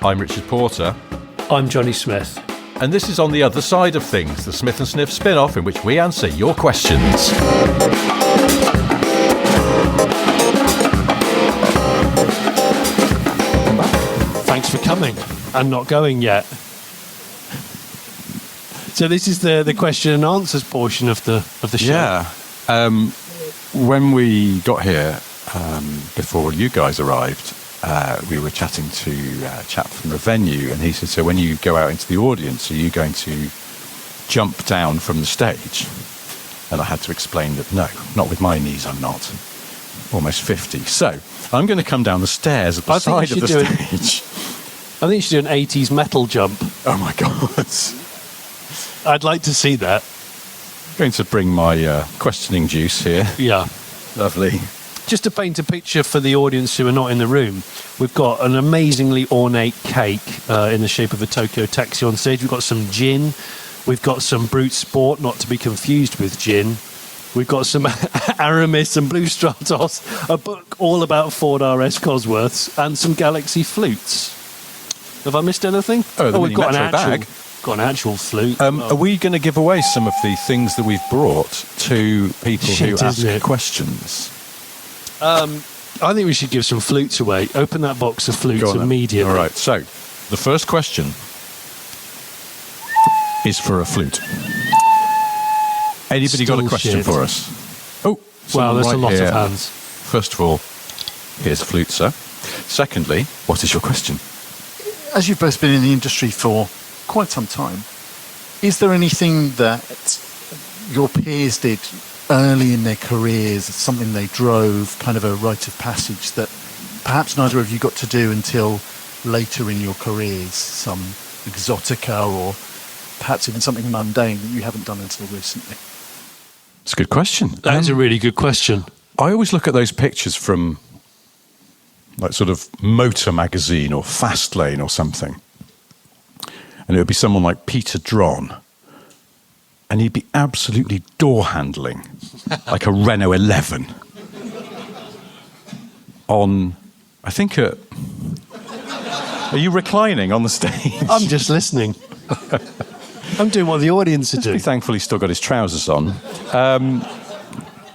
I'm Richard Porter. I'm Jonny Smith. And this is On the Other Side of Things, the Smith & Sniff spin-off in which we answer your questions. Thanks for coming and not going yet. So this is the question and answers portion of the show. Yeah. When we got here, before you guys arrived, we were chatting to a chap from the venue, and he said, so when you go out into the audience, are you going to jump down from the stage? And I had to explain that, no, not with my knees, I'm not. Almost 50. So I'm going to come down the stairs at the side of the stage. I think you should do an 80s metal jump. Oh, my God. I'd like to see that. I'm going to bring my questioning juice here. Yeah. Lovely. Just to paint a picture for the audience who are not in the room, we've got an amazingly ornate cake in the shape of a Tokyo taxi on stage. We've got some gin. We've got some Brute Sport, not to be confused with gin. We've got some Aramis and Blue Stratos, a book all about Ford RS Cosworths, and some Galaxy flutes. Have I missed anything? We've got an actual flute. Are we going to give away some of the things that we've brought to people who ask questions? I think we should give some flutes away. Open that box of flutes immediately. All right, so the first question is for a flute. Anybody got a question for us? Oh, well, there's a lot of hands. First of all, here's a flute, sir. Secondly, what is your question? As you've both been in the industry for quite some time, is there anything that your peers did early in their careers, something they drove, kind of a rite of passage that perhaps neither of you got to do until later in your careers, some exotica or perhaps even something mundane that you haven't done until recently? It's a good question. That's a really good question. I always look at those pictures from like sort of Motor Magazine or Fastlane or something, and it would be someone like Peter Dron, and he'd be absolutely door handling like a Renault 11 on, I think, are you reclining on the stage? I'm just listening. I'm doing what the audience are doing. Thankfully, still got his trousers on.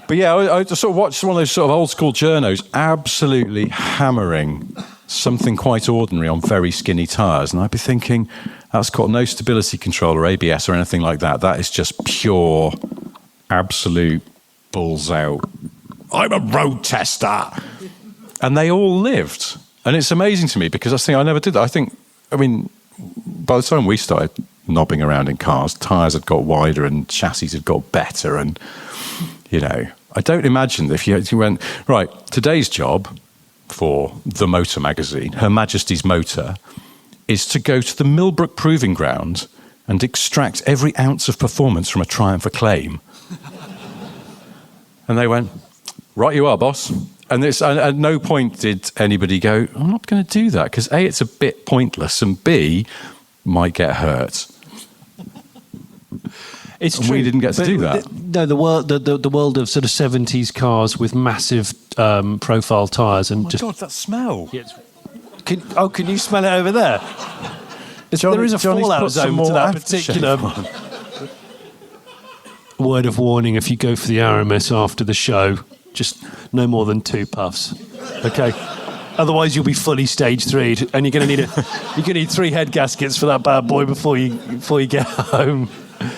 But yeah, I just sort of watched one of those sort of old school journos absolutely hammering something quite ordinary on very skinny tyres, and I'd be thinking, that's got no stability control or ABS or anything like that. That is just pure, absolute balls out. I'm a road tester. And they all lived. And it's amazing to me because I never did that. I mean, by the time we started knobbing around in cars, tyres had got wider and chassis had got better. And, you know, I don't imagine that if you went, right, today's job for the Motor Magazine, Her Majesty's Motor, is to go to the Millbrook Proving Ground and extract every ounce of performance from a Triumph Acclaim. And they went, right you are, boss. And at no point did anybody go, I'm not going to do that, because A, it's a bit pointless, and B, might get hurt. It's and true. We didn't get to do that. No, the world of sort of 70s cars with massive profile tyres and God, that smell. Yeah, can you smell it over there? There is a fallout zone to that particular. Word of warning: if you go for the Aramis after the show, just no more than 2 puffs, okay? Otherwise, you'll be fully stage 3'd, and you're going to need 3 head gaskets for that bad boy before you get home.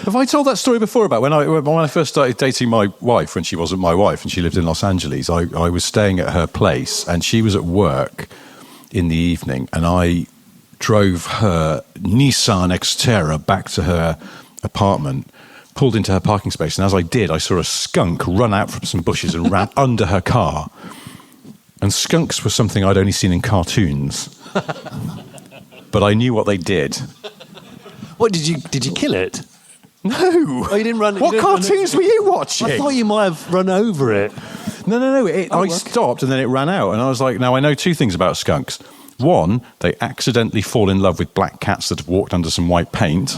Have I told that story before about when I first started dating my wife, when she wasn't my wife and she lived in Los Angeles? I was staying at her place and she was at work in the evening, and I drove her Nissan Xterra back to her apartment, pulled into her parking space, and as I did, I saw a skunk run out from some bushes and ran under her car. And skunks were something I'd only seen in cartoons, but I knew what they did. What did you kill it? No. Oh, you didn't run. What cartoons were you watching? I thought you might have run over it. No. I stopped and then it ran out, and I was like, now I know 2 things about skunks. One, they accidentally fall in love with black cats that have walked under some white paint.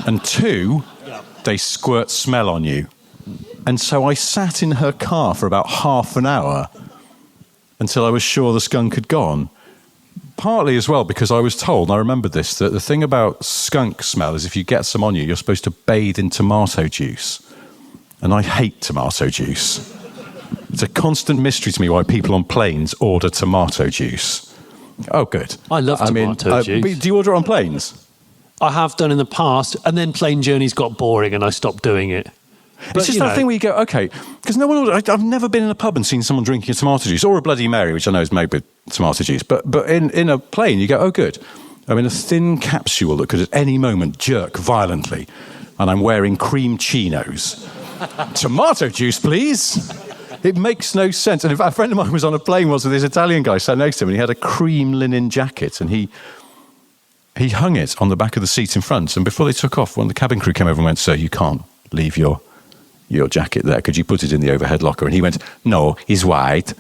And 2, they squirt smell on you. And so I sat in her car for about half an hour until I was sure the skunk had gone. partly as well because I was told, and I remember this, that the thing about skunk smell is if you get some on you, you're supposed to bathe in tomato juice. And I hate tomato juice. It's a constant mystery to me why people on planes order tomato juice. Oh, good. I love tomato juice. But do you order it on planes? I have done in the past, and then plane journeys got boring and I stopped doing it. But, it's just that thing where you go, okay, because no one. I've never been in a pub and seen someone drinking a tomato juice or a Bloody Mary, which I know is made with tomato juice. But in a plane, you go, oh, good. I'm in a thin capsule that could at any moment jerk violently, and I'm wearing cream chinos. Tomato juice, please. It makes no sense. And in fact, a friend of mine was on a plane once with this Italian guy sat next to him, and he had a cream linen jacket, and he hung it on the back of the seat in front. And before they took off, one of the cabin crew came over and went, "Sir, you can't leave your jacket there. Could you put it in the overhead locker?" And he went, "No, he's white."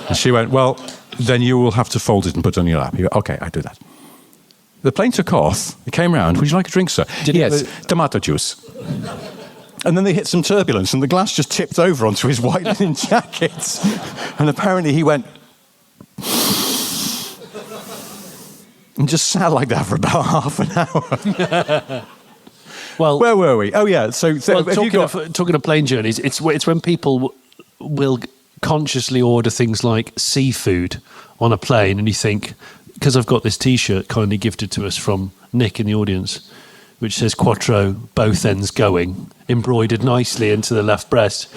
And she went, "Well, then you will have to fold it and put it on your lap." He went, "Okay, I do that." The plane took off. He came round. "Would you like a drink, sir?" "Yes, tomato juice." And then they hit some turbulence and the glass just tipped over onto his white linen jacket. And apparently he went... and just sat like that for about half an hour. Well, where were we? Oh, yeah. So talking of plane journeys, it's when people will consciously order things like seafood on a plane, and you think, because I've got this T-shirt kindly gifted to us from Nick in the audience, which says Quattro, both ends going, embroidered nicely into the left breast.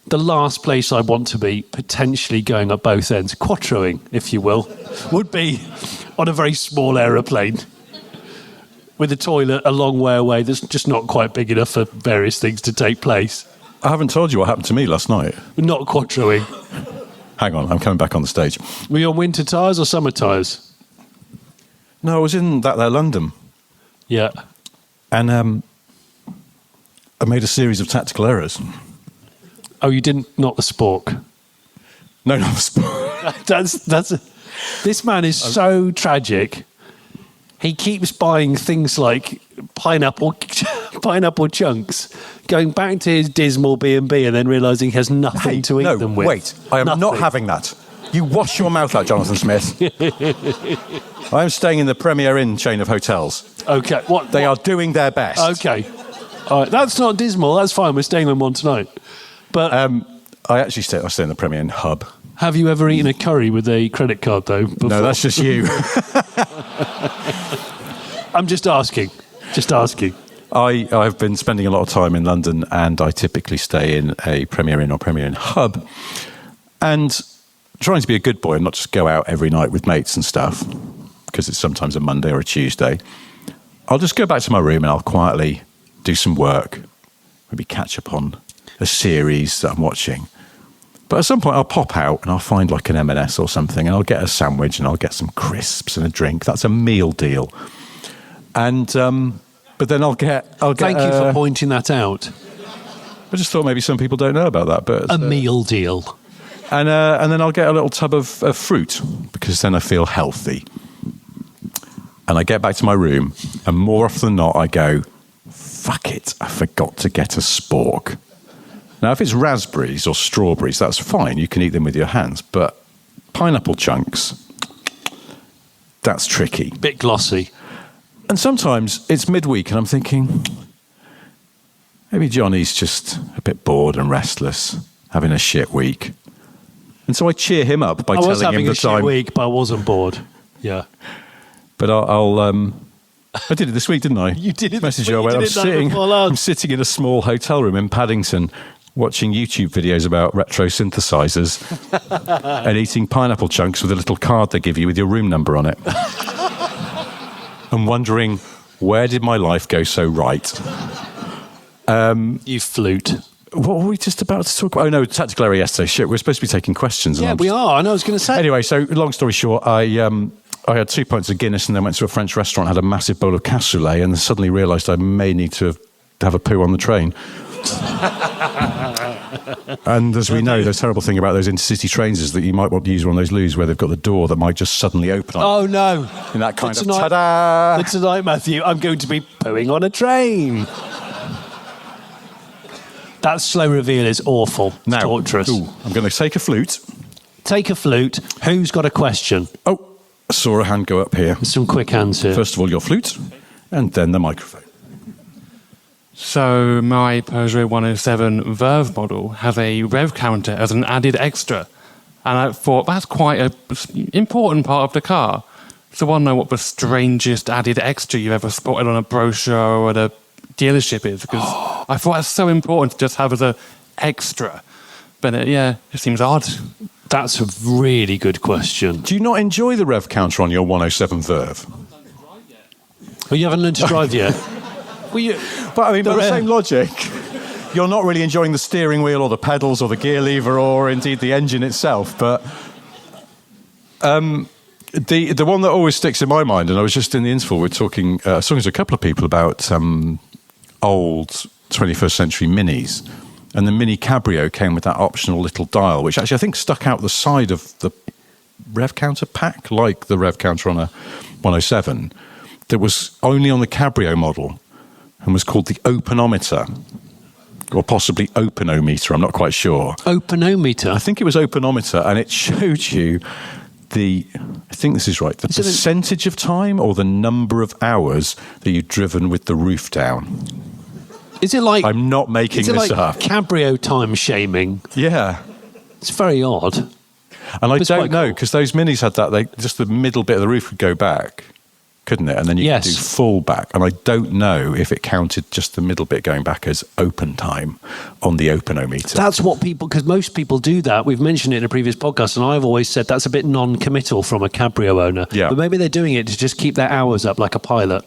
The last place I want to be potentially going at both ends, quattroing, if you will, would be on a very small aeroplane with a toilet a long way away that's just not quite big enough for various things to take place. I haven't told you what happened to me last night. Not quattroing. Hang on, I'm coming back on the stage. Were you on winter tyres or summer tyres? No, I was in that there London. Yeah. And I made a series of tactical errors. Oh, you didn't, not the spork? No, not the spork. This man is so tragic. He keeps buying things like pineapple chunks, going back to his dismal B&B and then realising he has nothing to eat them with. Wait, I am not having that. You wash your mouth out, Jonathan Smith. I am staying in the Premier Inn chain of hotels. Okay. They are doing their best. Okay. All right. That's not dismal. That's fine. We're staying in one tonight. But I stay in the Premier Inn hub. Have you ever eaten a curry with a credit card, though? Before? No, that's just you. I'm just asking. Just asking. I've been spending a lot of time in London, and I typically stay in a Premier Inn or Premier Inn hub. And trying to be a good boy and not just go out every night with mates and stuff, because it's sometimes a Monday or a Tuesday, I'll just go back to my room and I'll quietly do some work, maybe catch up on a series that I'm watching. But at some point I'll pop out and I'll find like an M&S or something, and I'll get a sandwich and I'll get some crisps and a drink. That's a meal deal. And but then I'll get. Thank you for pointing that out. I just thought maybe some people don't know about that. But a meal deal. And then I'll get a little tub of fruit, because then I feel healthy. And I get back to my room, and more often than not, I go, fuck it, I forgot to get a spork. Now, if it's raspberries or strawberries, that's fine. You can eat them with your hands. But pineapple chunks, that's tricky. Bit glossy. And sometimes it's midweek, and I'm thinking, maybe Johnny's just a bit bored and restless, having a shit week. And so I cheer him up by telling him that I was having a shit week, but I wasn't bored. Yeah. But I did it this week, didn't I? You did it Message this week. I'm sitting in a small hotel room in Paddington, watching YouTube videos about retro synthesizers and eating pineapple chunks with a little card they give you with your room number on it. And wondering, where did my life go so right? You flute. What were we just about to talk about? Oh, no, tactical error yesterday. Shit, we're supposed to be taking questions. Yeah, we are. I know, I was going to say. Anyway, so long story short, I had 2 pints of Guinness and then went to a French restaurant, had a massive bowl of cassoulet, and suddenly realised I may need to have a poo on the train. And as we know, the terrible thing about those intercity trains is that you might want to use one of those loos where they've got the door that might just suddenly open. Oh, no. In that kind of ta-da! Tonight, Matthew, I'm going to be pooing on a train. That slow reveal is awful. It's torturous. I'm going to take a flute. take a flute. Who's got a question? Oh, I saw a hand go up here. Some quick hands here. First of all, your flute, and then the microphone. So my Peugeot 107 Verve model has a rev counter as an added extra. And I thought that's quite an important part of the car. So I want to know what the strangest added extra you ever spotted on a brochure or at a dealership is. Because I thought that's so important to just have as an extra. But it seems odd. That's a really good question. Do you not enjoy the rev counter on your 107 Verve? Oh, you haven't learned to drive yet? But I mean, by the same logic, you're not really enjoying the steering wheel or the pedals or the gear lever or indeed the engine itself. But the one that always sticks in my mind, and I was just in the interval, we're talking to a couple of people about old 21st century Minis. And the Mini Cabrio came with that optional little dial, which actually I think stuck out the side of the rev counter pack, like the rev counter on a 107, that was only on the Cabrio model and was called the Openometer, or possibly Openometer, I'm not quite sure. Openometer? I think it was Openometer, and it showed you I think this is right, the percentage of time or the number of hours that you'd driven with the roof down. Is it like... I'm not making this up. Cabrio time shaming? Yeah. It's very odd. And I don't know, because those Minis had that, just the middle bit of the roof would go back, couldn't it? And then you could do full back. And I don't know if it counted just the middle bit going back as open time on the Openometer. That's what people, because most people do that. We've mentioned it in a previous podcast, and I've always said that's a bit non-committal from a Cabrio owner. Yeah. But maybe they're doing it to just keep their hours up like a pilot.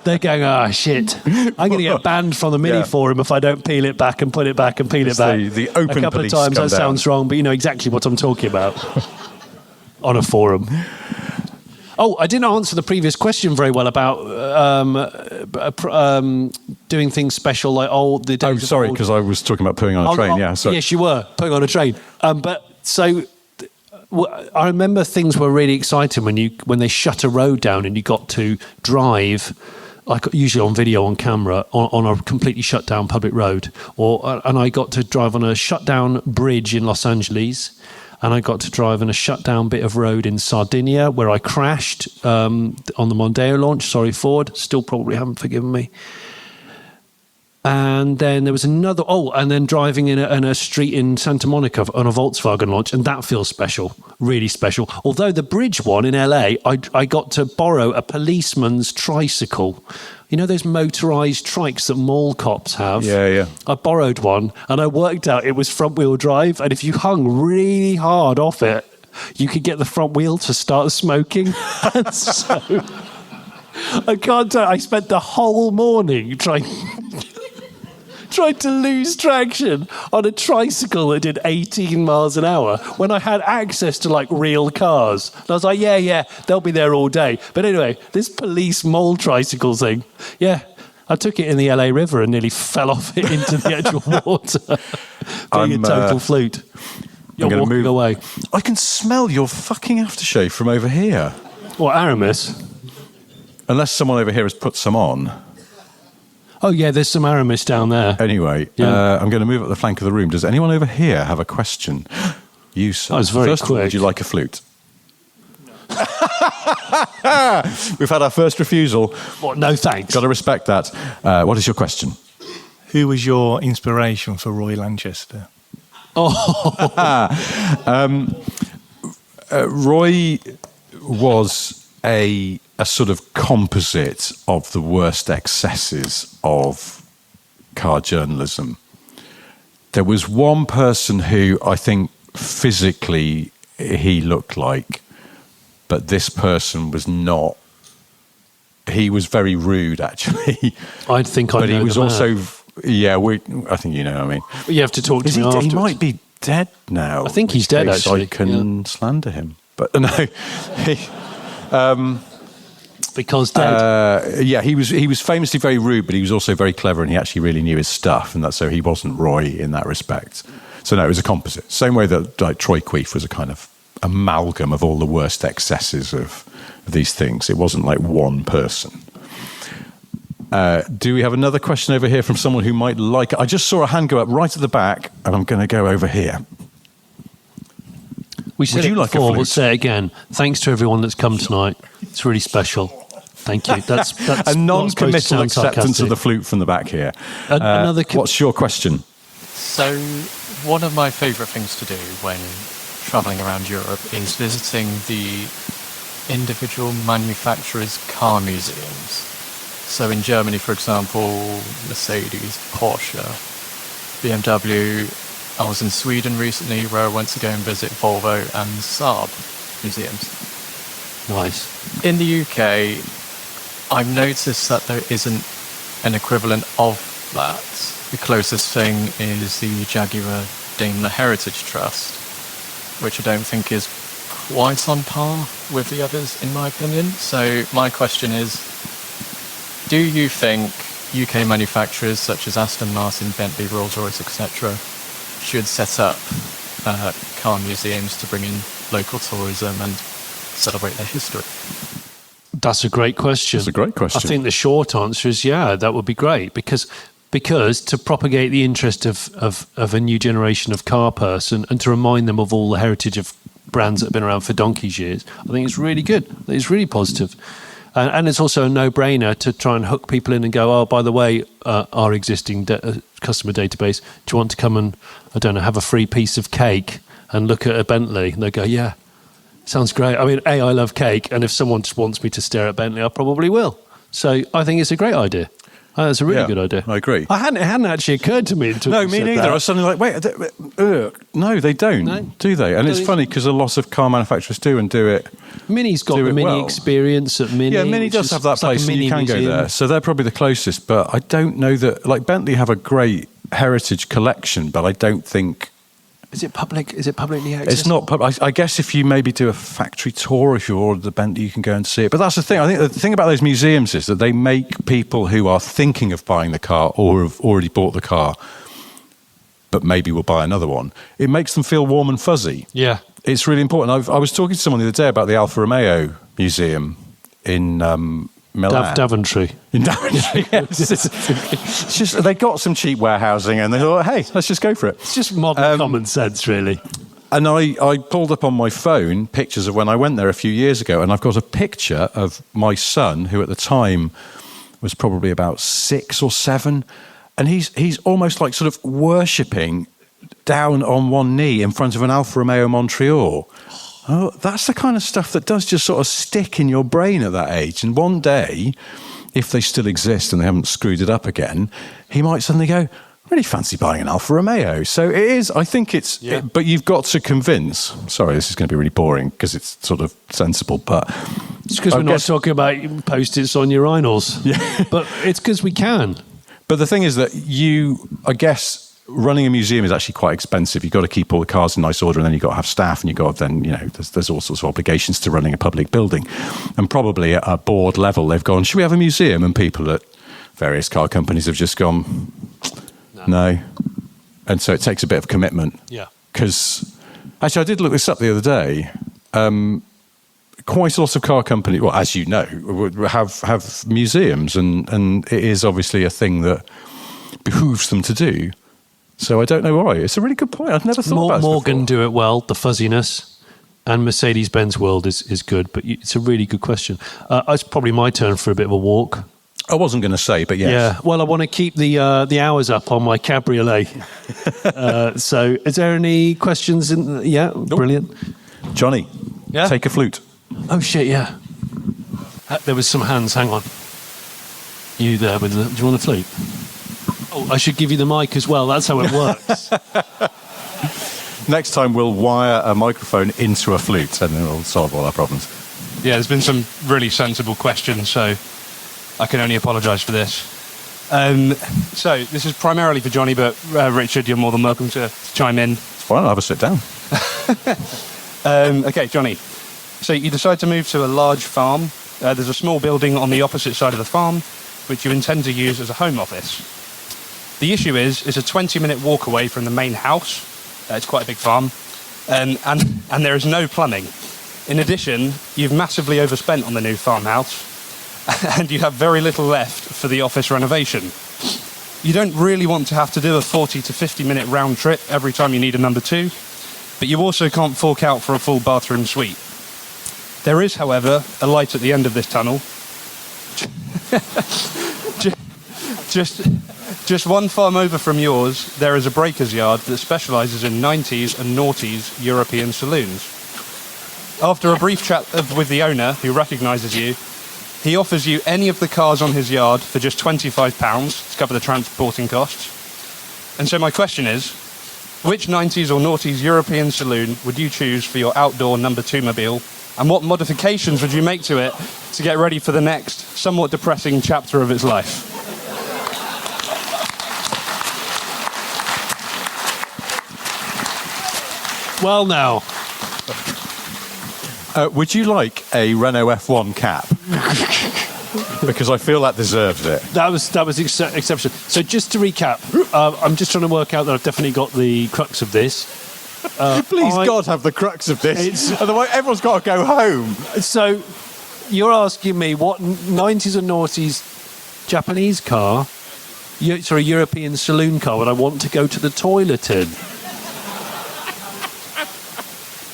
They're going, shit, I'm going to get banned from the Mini forum if I don't peel it back and put it back and peel it back. The open a couple of police times. come That sounds wrong, but you know exactly what I'm talking about on a forum. Oh, I didn't answer the previous question very well about doing things special like the days. Oh, sorry, because I was talking about putting on a train. Yeah, sorry. Yes, you were putting on a train. I remember things were really exciting when they shut a road down and you got to drive, like usually on video on camera, on a completely shut down public road, and I got to drive on a shut down bridge in Los Angeles. And I got to drive on a shut-down bit of road in Sardinia where I crashed on the Mondeo launch. Sorry, Ford. Still probably haven't forgiven me. And then there was another... Oh, and then driving in a street in Santa Monica on a Volkswagen launch. And that feels special. Really special. Although the bridge one in LA, I got to borrow a policeman's tricycle. You know those motorised trikes that mall cops have? Yeah. I borrowed one, and I worked out it was front-wheel drive, and if you hung really hard off it, you could get the front wheel to start smoking. And so, I can't tell, I spent the whole morning trying to lose traction on a tricycle that did 18 miles an hour when I had access to like real cars. And I was like, yeah, they'll be there all day. But anyway, this police mole tricycle thing, I took it in the LA River and nearly fell off it into the actual water. Being a total flute. You're walking away. I can smell your fucking aftershave from over here. What, Aramis? Unless someone over here has put some on. Oh, yeah, there's some Aramis down there. Anyway, I'm going to move up the flank of the room. Does anyone over here have a question? You, sir. That was very First of all, quick. would you like a flute? No. We've had our first refusal. What? No, thanks. Got to respect that. What is your question? Who was your inspiration for Roy Lanchester? Roy was a sort of composite of the worst excesses of car journalism. There was one person who I think physically he looked like, but this person was not. He was very rude, actually. I think I know. But he was the man. also, I think you know what I mean. You have to talk to me afterwards. He might be dead now. I think he's dead, actually. I can slander him. But no, because dead. he was famously very rude, but he was also very clever, and he actually really knew his stuff, and so he wasn't Roy in that respect. So no, it was a composite. Same way that like Troy Queef was a kind of amalgam of all the worst excesses of these things. It wasn't like one person. Do we have another question over here from someone who might like it? I just saw a hand go up right at the back, and I'm going to go over here. We said Would you it like a before, flute? we'll say it again. Thanks to everyone that's come tonight. It's really special. Thank you. That's A not supposed to non-committal sound acceptance of sarcastic. the flute from the back here. What's your question? So, one of my favourite things to do when travelling around Europe is visiting the individual manufacturers' car museums. So in Germany, for example, Mercedes, Porsche, BMW. I was in Sweden recently where I went to go and visit Volvo and Saab museums. Nice. In the UK, I've noticed that there isn't an equivalent of that. The closest thing is the Jaguar Daimler Heritage Trust, which I don't think is quite on par with the others, in my opinion. So my question is, do you think UK manufacturers such as Aston Martin, Bentley, Rolls-Royce, etc. should set up car museums to bring in local tourism and celebrate their history? That's a great question. That's a great question. I think the short answer is yeah, that would be great because to propagate the interest of a new generation of car person and to remind them of all the heritage of brands that have been around for donkey's years, I think it's really good. It's really positive. And it's also a no-brainer to try and hook people in and go, oh, by the way, our existing customer database, do you want to come and, I don't know, have a free piece of cake and look at a Bentley? And they go, yeah, sounds great. I mean, I love cake, and if someone just wants me to stare at Bentley, I probably will. So I think it's a great idea. That's a really good idea. I agree. It hadn't actually occurred to me until No, you me said neither. that. I was suddenly like, wait, no, they don't, No. do they? And it's funny because a lot of car manufacturers do and do it. Mini's got do the it Mini well. experience at Mini. Yeah, Mini which does is- have that it's like a place and you mini can go museum. there. So they're probably the closest, but I don't know that, like Bentley have a great heritage collection, but I don't think Is it publicly accessible? it's not. I guess if you maybe do a factory tour, if you order the Bentley, you can go and see it. But that's the thing. I think the thing about those museums is that they make people who are thinking of buying the car or have already bought the car, but maybe will buy another one. It makes them feel warm and fuzzy. Yeah. It's really important. I was talking to someone the other day about the Alfa Romeo Museum in Milan. Daventry. In Daventry, yes. It's just, they got some cheap warehousing and they thought, hey, let's just go for it. It's just modern common sense, really. And I pulled up on my phone pictures of when I went there a few years ago, and I've got a picture of my son, who at the time was probably about 6 or 7, and he's almost like sort of worshipping down on one knee in front of an Alfa Romeo Montreal. Oh, that's the kind of stuff that does just sort of stick in your brain at that age. And one day, if they still exist and they haven't screwed it up again, he might suddenly go, I really fancy buying an Alfa Romeo. So it is, I think it's, but you've got to convince, sorry, this is going to be really boring because it's sort of sensible, but... It's because we're not talking about Post-its on urinals. Yeah. But it's because we can. But the thing is that I guess running a museum is actually quite expensive. You've got to keep all the cars in nice order, and then you've got to have staff, and you've got to then, there's all sorts of obligations to running a public building. And probably at a board level, they've gone, should we have a museum? And people at various car companies have just gone, no. And so it takes a bit of commitment. Yeah. Because, actually, I did look this up the other day. Quite a lot of car companies, well, as you know, have museums, and it is obviously a thing that behooves them to do. So I don't know why. It's a really good point. I've never thought about it Morgan before. do it well, the fuzziness, and Mercedes-Benz World is good, but it's a really good question. It's probably my turn for a bit of a walk. I wasn't going to say, but yes. Yeah, well, I want to keep the hours up on my cabriolet. So is there any questions? Yeah, brilliant. Johnny, take a flute. Oh, shit, yeah. There was some hands, hang on. You there with do you want the flute? Oh, I should give you the mic as well. That's how it works. Next time we'll wire a microphone into a flute and then it'll solve all our problems. Yeah, there's been some really sensible questions, so I can only apologise for this. So this is primarily for Johnny, but Richard, you're more than welcome to chime in. It's fine, I'll have a sit down. Okay, Johnny. So you decide to move to a large farm. There's a small building on the opposite side of the farm, which you intend to use as a home office. The issue is, it's a 20-minute walk away from the main house. It's quite a big farm. And there is no plumbing. In addition, you've massively overspent on the new farmhouse, and you have very little left for the office renovation. You don't really want to have to do a 40 to 50-minute round trip every time you need a number 2. but you also can't fork out for a full bathroom suite. There is, however, a light at the end of this tunnel. Just one farm over from yours, there is a breaker's yard that specialises in 90s and noughties European saloons. After a brief chat with the owner, who recognises you, he offers you any of the cars on his yard for just £25 to cover the transporting costs. And so my question is, which 90s or noughties European saloon would you choose for your outdoor number 2 mobile? And what modifications would you make to it to get ready for the next, somewhat depressing chapter of its life? Well, now. Would you like a Renault F1 cap? Because I feel that deserves it. That was exceptional. So just to recap, I'm just trying to work out that I've definitely got the crux of this. Please, God, have the crux of this. Otherwise, everyone's got to go home. So you're asking me what 90s or noughties Japanese car, European saloon car, would I want to go to the toilet in?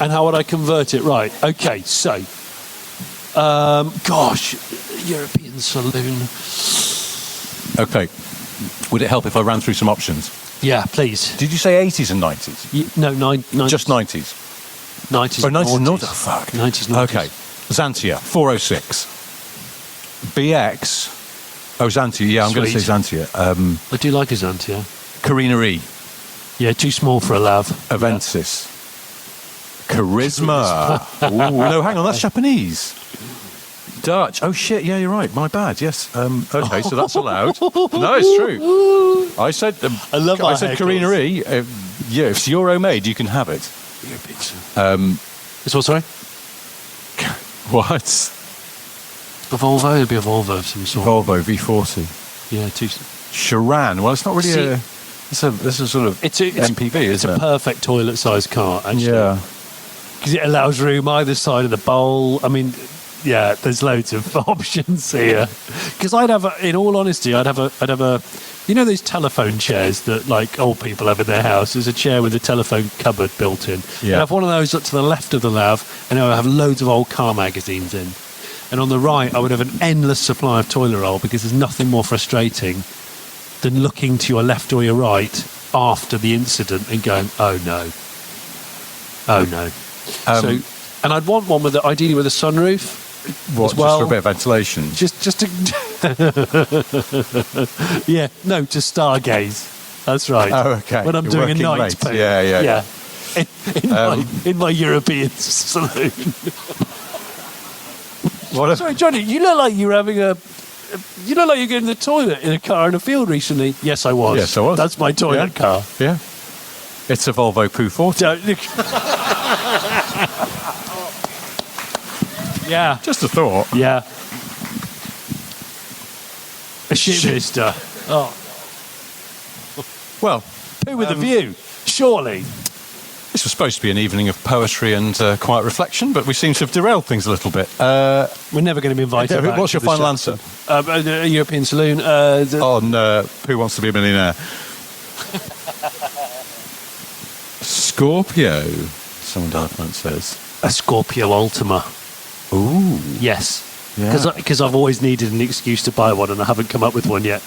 And how would I convert it? Right, okay, so... gosh, European saloon. Okay. Would it help if I ran through some options? Yeah, please. Did you say 80s and 90s? No, 90s. Just 90s? 90s. Oh, 90s and 90s. noughties. Oh, fuck. 90s, noughties. Okay. Xantia, 406. BX. Oh, Xantia. Yeah, I'm going to say Xantia. I do like a Xantia. Carina E. Yeah, too small for a lav. Avensis. Charisma. Ooh, no, hang on, that's Japanese. Dutch. Oh shit, yeah, you're right. My bad. Yes. Okay, so that's allowed. No, it's true. I said. I said Carina E. Yeah, if it's Euro made, you can have it. It's what? Sorry. What? A Volvo. It'd be a Volvo of some sort. Volvo V40. Yeah, Charan. Well, it's not really a. This is sort of it's MPV, isn't it? It's a perfect toilet-sized car, actually. Yeah. Because it allows room either side of the bowl. I mean, yeah, there's loads of options here. Because in all honesty, I'd have a, you know, those telephone chairs that like old people have in their house. There's a chair with a telephone cupboard built in. Yeah. I'd have one of those up to the left of the lav, and I would have loads of old car magazines in. And on the right, I would have an endless supply of toilet roll, because there's nothing more frustrating than looking to your left or your right after the incident and going, oh no. And I'd want one ideally with a sunroof. What, as well. just for a bit of ventilation? Just to... yeah, no, to stargaze. That's right. Oh, okay. When I'm You're doing a working night late. poo. Yeah. In my European saloon. Sorry, Johnny, you look like you're having a... You look like you're going to the toilet in a car in a field recently. Yes, I was. Yes, I was. That's my toilet car. Yeah. It's a Volvo Poo 40. Yeah. Just a thought. Yeah. A shit mister. Oh. Well, poo with a view, surely. This was supposed to be an evening of poetry and quiet reflection, but we seem to have derailed things a little bit. We're never going to be invited back. What's your final answer? A European saloon. On Who Wants to Be a Millionaire? Scorpio, someone down the front says. A Scorpio Ultima. Ooh. Yes. Because I've always needed an excuse to buy one and I haven't come up with one yet.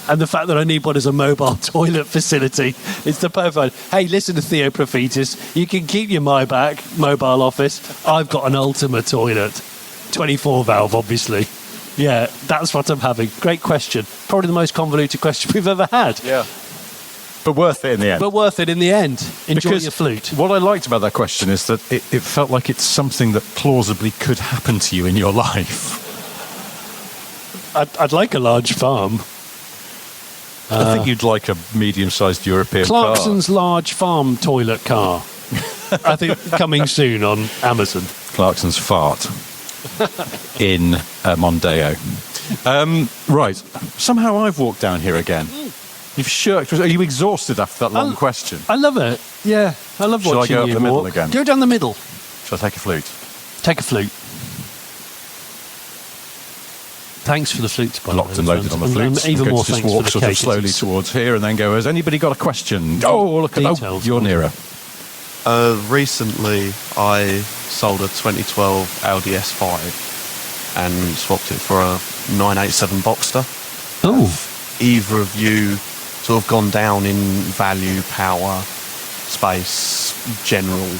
And the fact that I need one as a mobile toilet facility is the perfect. Hey, listen to Theo Prophetus. You can keep your Maybach mobile office. I've got an Ultima toilet. 24 valve, obviously. Yeah, that's what I'm having. Great question. Probably the most convoluted question we've ever had. Yeah. But worth it in the end. Enjoy because your flute. What I liked about that question is that it felt like it's something that plausibly could happen to you in your life. I'd like a large farm. I think you'd like a medium-sized European Clarkson's large farm toilet car. I think coming soon on Amazon. Clarkson's fart in Mondeo. Right. Somehow I've walked down here again. You've shirked. Are you exhausted after that long question? I love it. Yeah, I love Shall watching I go you up the middle walk. again? Go down the middle. Shall I take a flute? Take a flute. Thanks for the flute, by the way. Locked and loaded on the flute. Even more just thanks walk for the sort of cake. slowly towards here and then go, has anybody got a question? Oh, look at Details. you're nearer. Recently, I sold a 2012 Audi S5 and swapped it for a 987 Boxster. Oh. Have either of you sort of gone down in value, power, space, general?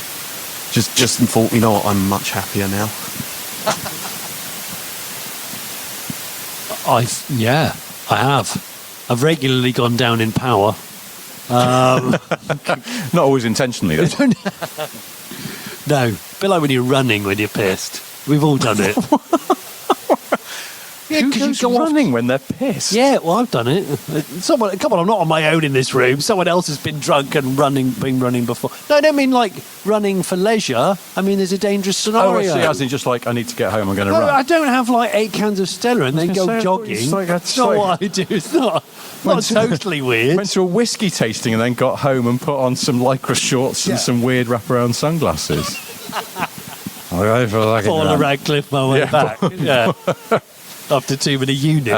Just thought, you know what, I'm much happier now. I have. I've regularly gone down in power. Not always intentionally, though. No, a bit like when you're running when you're pissed. We've all done it. Who goes running when they're pissed? Yeah, well, I've done it. Come on, I'm not on my own in this room. Someone else has been drunk and been running before. No, I don't mean like running for leisure. I mean, there's a dangerous scenario. Oh, I see. As in just like, I need to get home, I'm going to run. I don't have like 8 cans of Stella and then go jogging. That's not what I do. It's not totally weird. Went to a whiskey tasting and then got home and put on some lycra shorts and some weird wraparound sunglasses. Fall a Radcliffe my way back. Yeah. After too many units.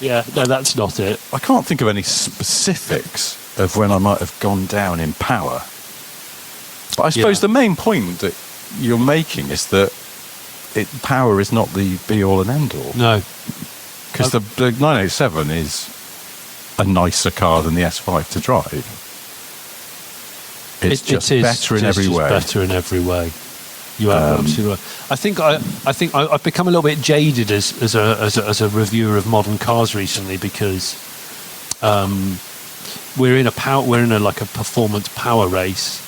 No, that's not it. I can't think of any specifics of when I might have gone down in power. But I suppose the main point that you're making is that power is not the be-all and end-all. No. Because the 987 is a nicer car than the S5 to drive. It's just better in every way. Better in every way. You are absolutely right. I think I've become a little bit jaded as a reviewer of modern cars recently because we're in a performance power race,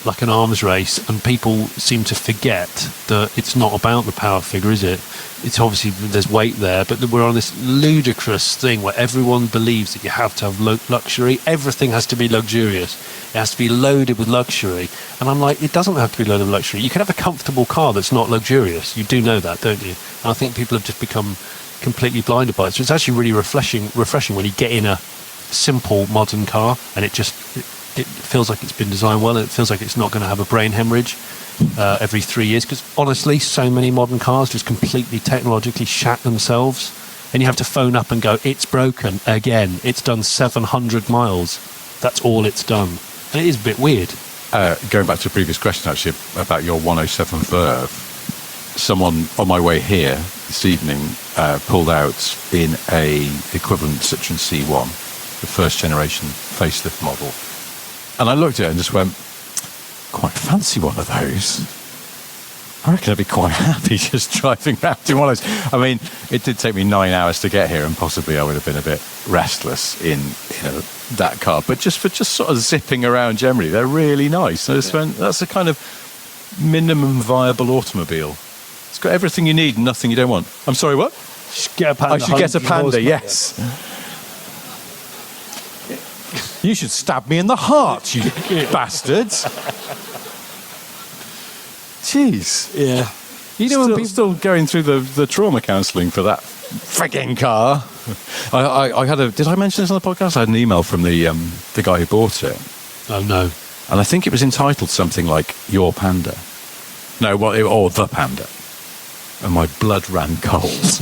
like an arms race, and people seem to forget that it's not about the power figure, is it? It's obviously there's weight there, but we're on this ludicrous thing where everyone believes that you have to have luxury. Everything has to be luxurious. It has to be loaded with luxury. And I'm like, it doesn't have to be loaded with luxury. You can have a comfortable car that's not luxurious. You do know that, don't you? And I think people have just become completely blinded by it. So it's actually really refreshing when you get in a simple modern car and it feels like it's been designed well. And it feels like it's not going to have a brain hemorrhage every 3 years. Because honestly, so many modern cars just completely technologically shat themselves. And you have to phone up and go, it's broken again. It's done 700 miles. That's all it's done. And it is a bit weird. Going back to a previous question, actually, about your 107 Verve, someone on my way here this evening pulled out in a equivalent Citroen C1, the first generation facelift model. And I looked at it and just went, quite fancy one of those. I reckon I'd be quite happy just driving around in one of those. I mean, it did take me 9 hours to get here, and possibly I would have been a bit restless in that car. But just sort of zipping around generally, they're really nice. And that's a kind of minimum viable automobile. It's got everything you need and nothing you don't want. I'm sorry, what? I should get a Panda, yes. You should stab me in the heart, you bastards. Jeez. Yeah. You know, still going through the trauma counselling for that frigging car. Did I mention this on the podcast? I had an email from the guy who bought it. Oh, no. And I think it was entitled something like Your Panda. No, or The Panda. And my blood ran cold.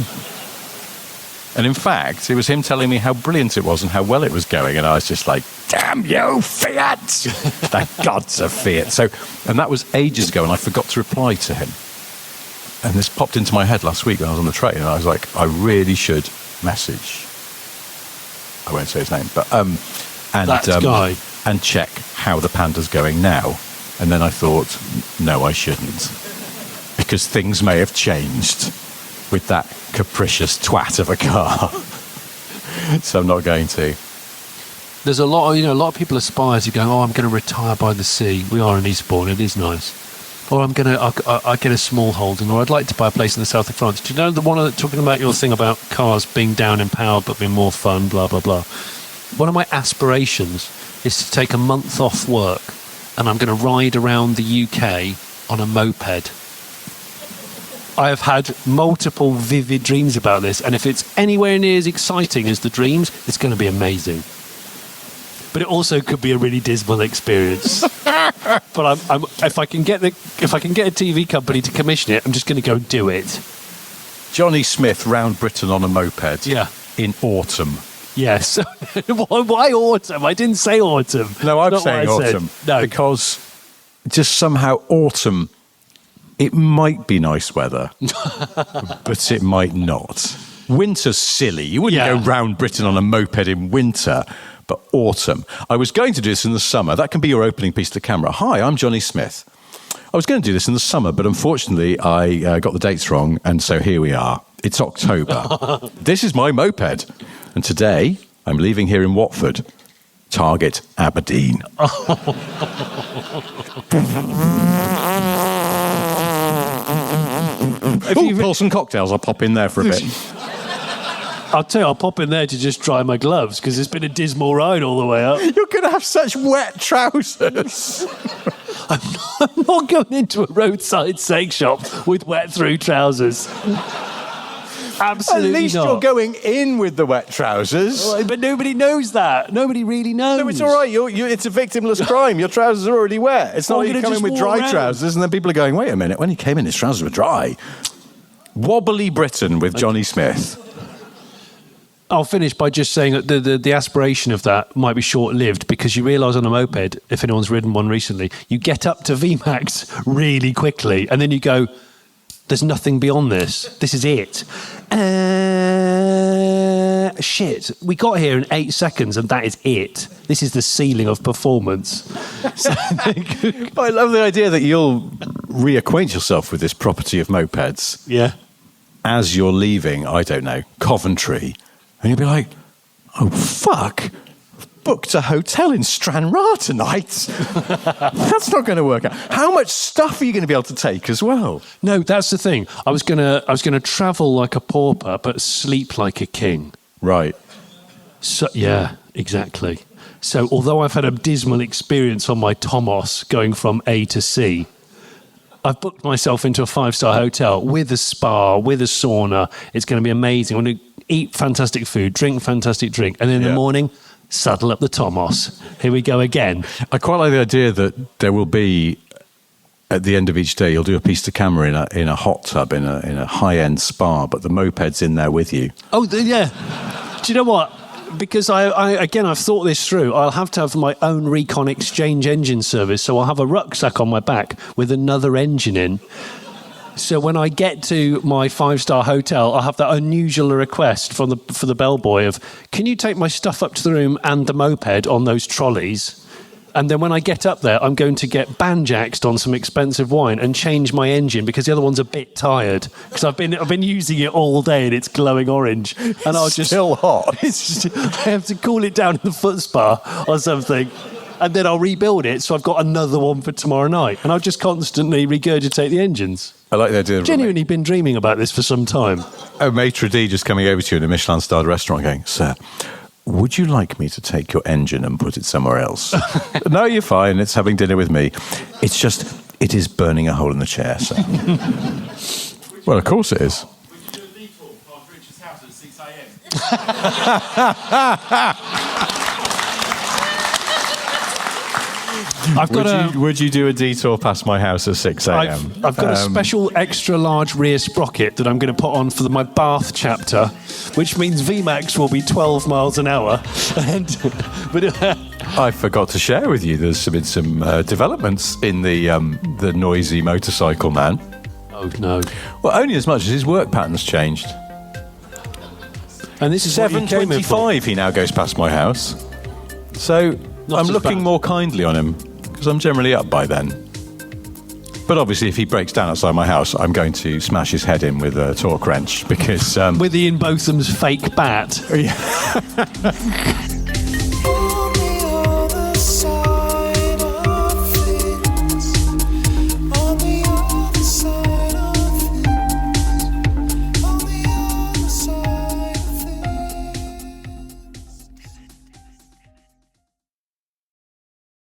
And in fact, it was him telling me how brilliant it was and how well it was going. And I was just like, damn you, Fiat! Thank gods of Fiat. And that was ages ago, and I forgot to reply to him. And this popped into my head last week when I was on the train, and I was like, I really should message. I won't say his name, but that guy, and check how the Panda's going now. And then I thought, no, I shouldn't, because things may have changed with that capricious twat of a car. So I'm not going to. There's a lot of people aspire to go, I'm going to retire by the sea. We are in Eastbourne, it is nice. Or I get a small holding, or I'd like to buy a place in the south of France. Do you know talking about your thing about cars being down in power but being more fun, blah, blah, blah. One of my aspirations is to take a month off work and I'm going to ride around the UK on a moped. I have had multiple vivid dreams about this, and if it's anywhere near as exciting as the dreams, it's going to be amazing. But it also could be a really dismal experience. But if I can get a TV company to commission it, I'm just going to go do it. Johnny Smith round Britain on a moped. Yeah. In autumn. Yes. Why autumn? I didn't say autumn. No, I'm Not saying what I said. autumn. No. Because just somehow autumn, it might be nice weather, but it might not. Winter's silly. You wouldn't go round Britain on a moped in winter, but autumn. I was going to do this in the summer. That can be your opening piece to camera. Hi, I'm Jonny Smith. I was going to do this in the summer, but unfortunately I got the dates wrong, and so here we are. It's October. This is my moped, and today I'm leaving here in Watford. Target Aberdeen. Pull some cocktails. I'll pop in there for a bit. I'll tell you, I'll pop in there to just dry my gloves because it's been a dismal ride all the way up. You're going to have such wet trousers. I'm not going into a roadside sex shop with wet through trousers. Absolutely At least not. you're going in with the wet trousers. Well, but nobody knows that. Nobody really knows. No, it's all right. It's a victimless crime. Your trousers are already wet. It's not like you come in with dry trousers and then people are going, wait a minute, when he came in, his trousers were dry. Wobbly Britain with Jonny Smith. I'll finish by just saying that the aspiration of that might be short-lived because you realise on a moped, if anyone's ridden one recently, you get up to VMAX really quickly and then you go, there's nothing beyond this. This is it. Shit. We got here in 8 seconds and that is it. This is the ceiling of performance. I love the idea that you'll reacquaint yourself with this property of mopeds. Yeah. As you're leaving, I don't know, Coventry. And you'll be like, oh, fuck. Booked a hotel in Stranraer tonight. That's not going to work out. How much stuff are you going to be able to take as well? No, that's the thing. I was gonna travel like a pauper, but sleep like a king. Right. So yeah, exactly. So although I've had a dismal experience on my Tomos going from A to C, I've booked myself into a 5-star hotel with a spa, with a sauna. It's going to be amazing. I'm going to eat fantastic food, drink fantastic drink, and in the morning, saddle up the Tomos. Here we go again. I quite like the idea that there will be, at the end of each day, you'll do a piece to camera in a hot tub, in a high-end spa, but the moped's in there with you. Oh, yeah. Do you know what? Because I've thought this through. I'll have to have my own Recon Exchange engine service, so I'll have a rucksack on my back with another engine in. So when I get to my 5-star hotel, I'll have that unusual request for the bellboy of, can you take my stuff up to the room and the moped on those trolleys? And then when I get up there, I'm going to get banjaxed on some expensive wine and change my engine because the other one's a bit tired because I've been using it all day and it's glowing orange. And I'll just still hot. I have to cool it down in the foot spa or something. And then I'll rebuild it, so I've got another one for tomorrow night. And I'll just constantly regurgitate the engines. I like the idea of genuinely been dreaming about this for some time. Oh, maitre d' just coming over to you in a Michelin-starred restaurant going, sir, would you like me to take your engine and put it somewhere else? No, you're fine. It's having dinner with me. It's just, it is burning a hole in the chair, sir. Well, of course it is. Would you do a detour past Richard's house at 6 a.m? Would you do a detour past my house at 6 a.m? I've got a special extra large rear sprocket that I'm going to put on for my Bath chapter, which means VMAX will be 12 miles an hour. I forgot to share with you there's been some developments in the noisy motorcycle man. Oh, no. Well, only as much as his work pattern's changed. And this is 7:25 he now goes past my house. So I'm looking more kindly on him because I'm generally up by then. But obviously, if he breaks down outside my house, I'm going to smash his head in with a torque wrench because... with Ian Botham's fake bat. Yeah.